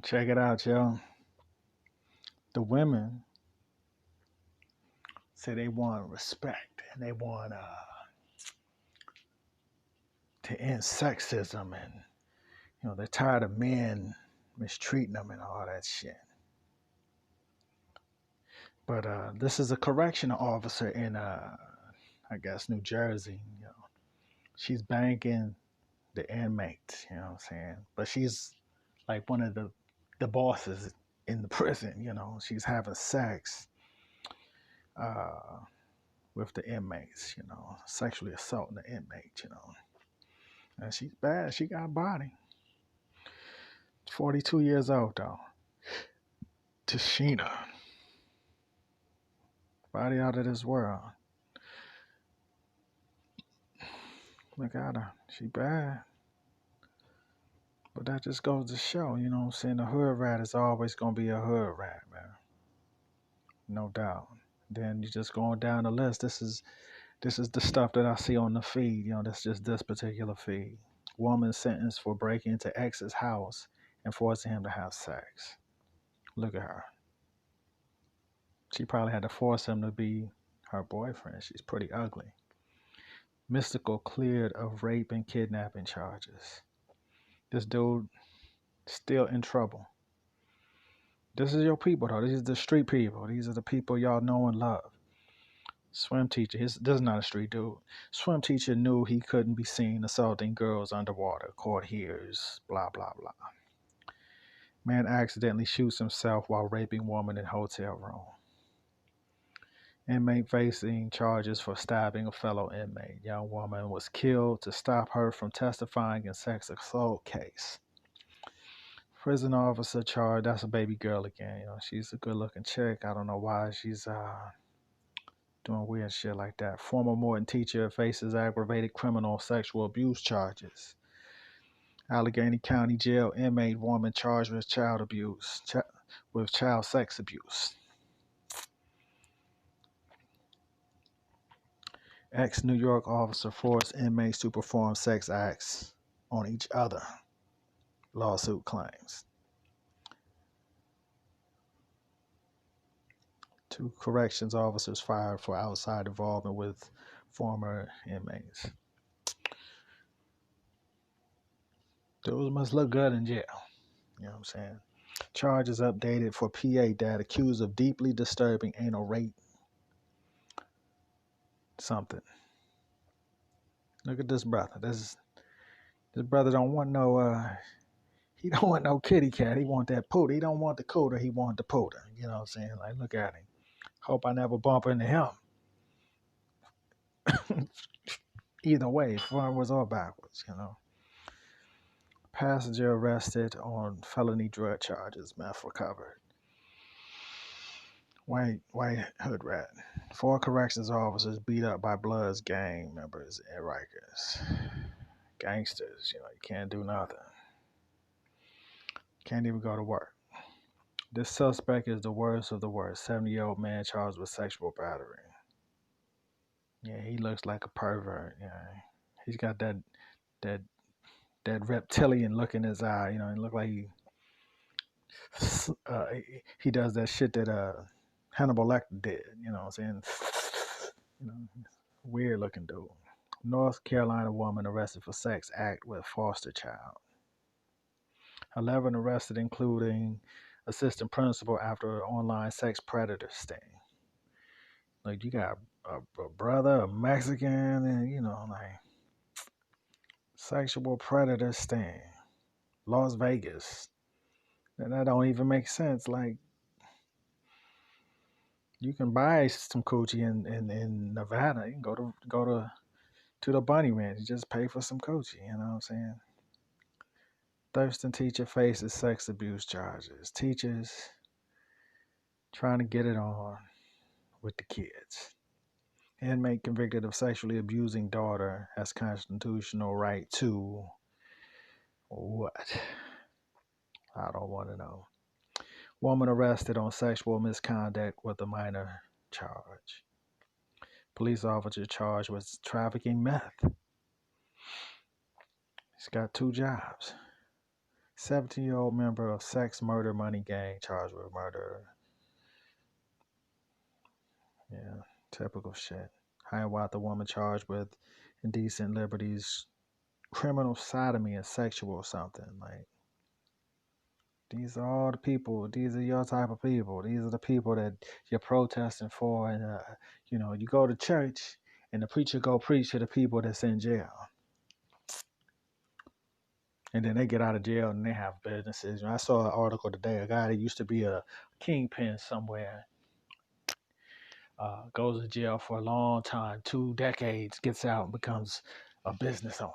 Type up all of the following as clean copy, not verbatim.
Check it out, yo. The women say they want respect and they want to end sexism, and they're tired of men mistreating them and all that shit. But this is a correctional officer in I guess New Jersey. She's banking the inmates. You know what I'm saying? But she's like one of the bosses in the prison. She's having sex uh, with the inmates. Sexually assaulting the inmates. And she's bad. She got a body. 42 years old though. Tashina, body out of this world. Look at her. She bad. But that just goes to show, what I'm saying? The hood rat is always gonna be a hood rat, man. No doubt. Then you just going down the list. This is the stuff that I see on the feed. That's just this particular feed. Woman sentenced for breaking into ex's house and forcing him to have sex. Look at her. She probably had to force him to be her boyfriend. She's pretty ugly. Mystical cleared of rape and kidnapping charges. This dude still in trouble. This is your people, though. These are the street people. These are the people y'all know and love. Swim teacher. This is not a street dude. Swim teacher knew he couldn't be seen assaulting girls underwater. Court hears. Blah blah blah. Man accidentally shoots himself while raping woman in hotel room. Inmate facing charges for stabbing a fellow inmate. Young woman was killed to stop her from testifying in sex assault case. Prison officer charged. That's a baby girl again. She's a good looking chick. I don't know why she's doing weird shit like that. Former Morton teacher faces aggravated criminal sexual abuse charges. Allegheny County Jail inmate woman charged with child abuse, with child sex abuse. Ex-New York officer forced inmates to perform sex acts on each other. Lawsuit claims. Two corrections officers fired for outside involvement with former inmates. Dudes must look good in jail. You know what I'm saying? Charges updated for PA dad accused of deeply disturbing anal rape. Something. Look at this brother. This brother don't want no he don't want no kitty cat. He want that pooter. He don't want the cooter. He want the pooter. You know what I'm saying? Like, look at him. Hope I never bump into him. Either way, forwards or backwards. Passenger arrested on felony drug charges. Meth recovered. White hood rat. Four corrections officers beat up by Bloods gang members in Rikers. Gangsters, you can't do nothing. Can't even go to work. This suspect is the worst of the worst. 70-year-old man charged with sexual battery. Yeah, he looks like a pervert. He's got that that reptilian look in his eye. He look like uh, he does that shit that Hannibal Lecter did. You know what I'm saying? You know, weird looking dude. North Carolina woman arrested for sex act with foster child. 11 arrested, including assistant principal after online sex predator sting. Like, you got a brother, a Mexican, and like sexual predator sting. Las Vegas. And that don't even make sense. Like, you can buy some coochie in Nevada. You can go to the bunny ranch. You just pay for some coochie. You know what I'm saying? Thurston teacher faces sex abuse charges. Teachers trying to get it on with the kids. Inmate convicted of sexually abusing daughter has constitutional right to what? I don't want to know. Woman arrested on sexual misconduct with a minor charge. Police officer charged with trafficking meth. He's got two jobs. 17-year-old member of sex murder money gang charged with murder. Yeah, typical shit. Hiawatha woman charged with indecent liberties, criminal sodomy, and sexual something. Like, these are all the people. These are your type of people. These are the people that you're protesting for. And, you go to church and the preacher go preach to the people that's in jail. And then they get out of jail and they have businesses. I saw an article today. A guy that used to be a kingpin somewhere goes to jail for a long time, 2 decades, gets out and becomes a business owner.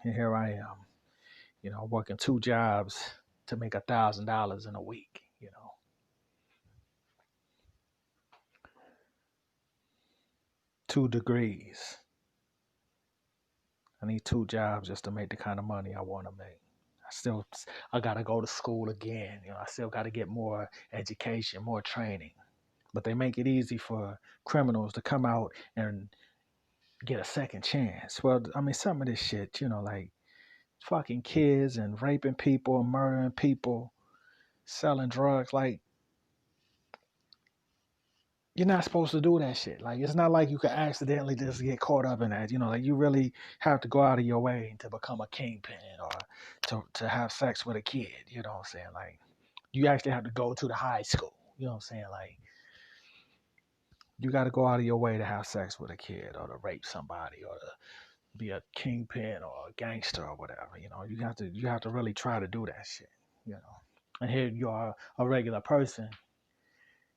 And here I am, working 2 jobs to make $1,000 in a week. 2 degrees. I need 2 jobs just to make the kind of money I want to make. I gotta go to school again. I still gotta get more education, more training. But they make it easy for criminals to come out and get a second chance. Well, I mean, some of this shit, like fucking kids and raping people, murdering people, selling drugs. Like, you're not supposed to do that shit. Like, it's not like you can accidentally just get caught up in that. Like you really have to go out of your way to become a kingpin or to have sex with a kid. You know what I'm saying? Like, you actually have to go to the high school. You know what I'm saying? Like, you got to go out of your way to have sex with a kid or to rape somebody or to be a kingpin or a gangster or whatever. You have to really try to do that shit. You know, and here you are, a regular person.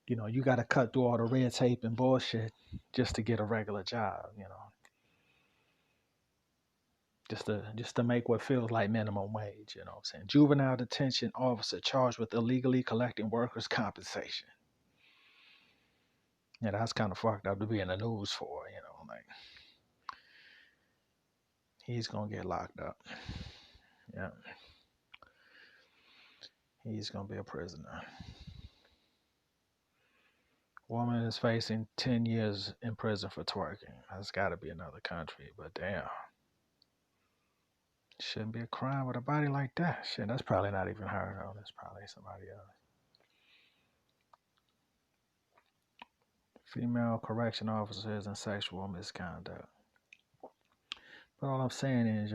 You got to cut through all the red tape and bullshit just to get a regular job. Just to make what feels like minimum wage. You know what I'm saying? Juvenile detention officer charged with illegally collecting workers' compensation. Yeah, that's kind of fucked up to be in the news for. Like, he's gonna get locked up. Yeah, he's gonna be a prisoner. Woman is facing 10 years in prison for twerking. That's got to be another country, but damn. Shouldn't be a crime with a body like that. Shit, that's probably not even her, though. That's probably somebody else. Female correction officers and sexual misconduct. But all I'm saying is,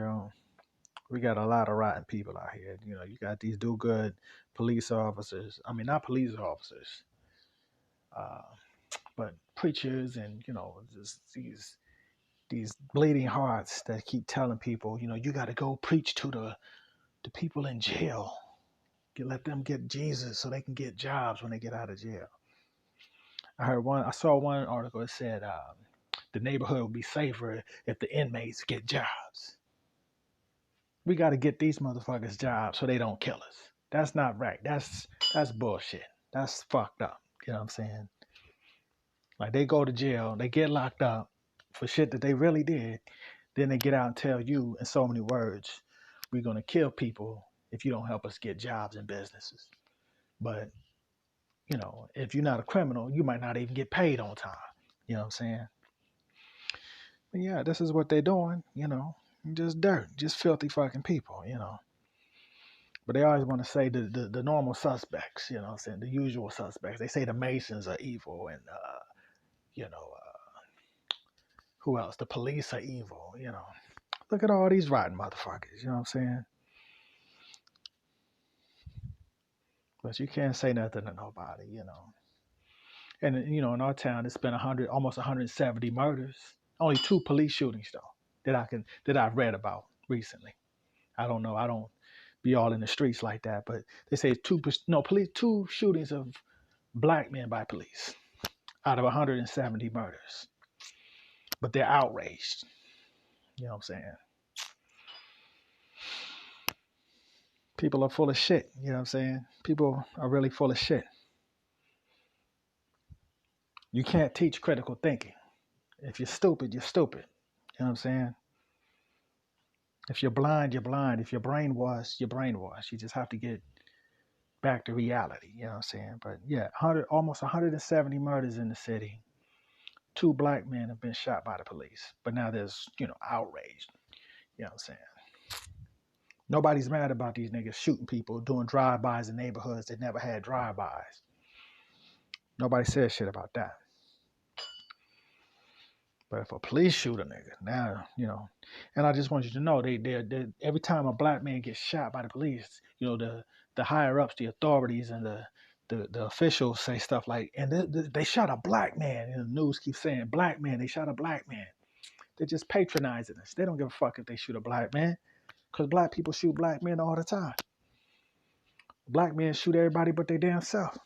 we got a lot of rotten people out here. You got these do good police officers. I mean, not police officers, uh, but preachers and, just these bleeding hearts that keep telling people, you got to go preach to the people in jail. Let them get Jesus so they can get jobs when they get out of jail. I saw one article that said the neighborhood would be safer if the inmates get jobs. We got to get these motherfuckers jobs so they don't kill us. That's not right. That's bullshit. That's fucked up. You know what I'm saying? Like, they go to jail, they get locked up for shit that they really did. Then they get out and tell you in so many words, we're gonna kill people if you don't help us get jobs and businesses. But if you're not a criminal, you might not even get paid on time. You know what I'm saying? But yeah, this is what they're doing. Just dirt, just filthy fucking people. But they always want to say the normal suspects. You know what I'm saying? The usual suspects. They say the Masons are evil, and who else? The police are evil. Look at all these rotten motherfuckers. You know what I'm saying? But you can't say nothing to nobody. And in our town, it's been almost 170 murders. Only 2 police shootings though that I've read about recently. I don't know. I don't be all in the streets like that, but they say two shootings of black men by police out of 170 murders. But they're outraged. You know what I'm saying? People are full of shit. You know what I'm saying? People are really full of shit. You can't teach critical thinking. If you're stupid, you're stupid. You know what I'm saying? If you're blind, you're blind. If you're brainwashed, you're brainwashed. You just have to get back to reality. You know what I'm saying? But yeah, almost 170 murders in the city. 2 black men have been shot by the police. But now there's, outrage. You know what I'm saying? Nobody's mad about these niggas shooting people, doing drive-bys in neighborhoods that never had drive-bys. Nobody says shit about that. But if a police shoot a nigga, now, and I just want you to know, they every time a black man gets shot by the police, the higher ups, the authorities, and the officials say stuff like, and they shot a black man. And the news keeps saying, black man, they shot a black man. They're just patronizing us. They don't give a fuck if they shoot a black man, because black people shoot black men all the time. Black men shoot everybody but their damn self.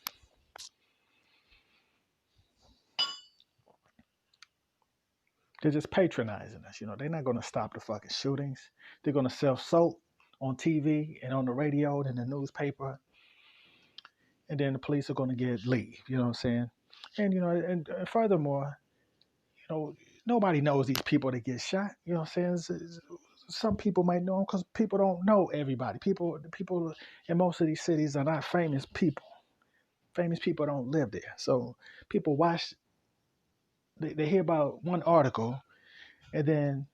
They're just patronizing us. They're not going to stop the fucking shootings. They're going to sell soap on TV and on the radio and in the newspaper. And then the police are going to leave. You know what I'm saying? And, and furthermore, nobody knows these people that get shot. You know what I'm saying? Some people might know them because people don't know everybody. People in most of these cities are not famous people. Famous people don't live there. So people watch, they hear about one article, and then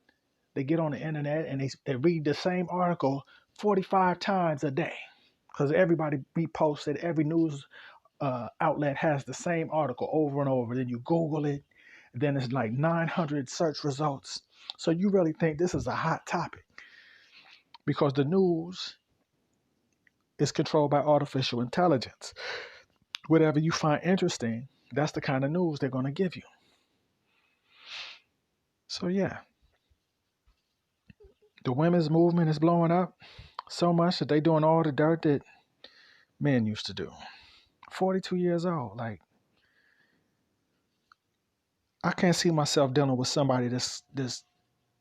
they get on the internet and they read the same article 45 times a day, because everybody reposts it. Every news outlet has the same article over and over. Then you Google it, then it's like 900 search results. So you really think this is a hot topic, because the news is controlled by artificial intelligence. Whatever you find interesting, that's the kind of news they're going to give you. So yeah, the women's movement is blowing up so much that they doing all the dirt that men used to do. 42 years old. Like, I can't see myself dealing with somebody that's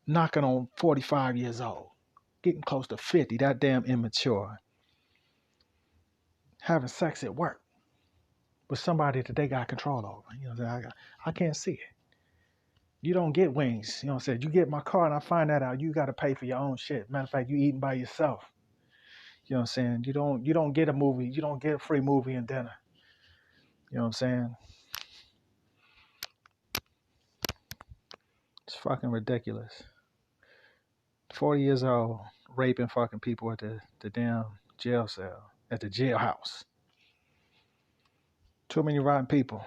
knocking on 45 years old, getting close to 50, that damn immature, having sex at work with somebody that they got control over. I can't see it. You don't get wings. You know what I'm saying? You get in my car and I find that out, you got to pay for your own shit. Matter of fact, you eating by yourself. You know what I'm saying? You don't get a movie. You don't get a free movie and dinner. You know what I'm saying? It's fucking ridiculous. 40 years old, raping fucking people at the damn jail cell, at the jailhouse. Too many rotten people.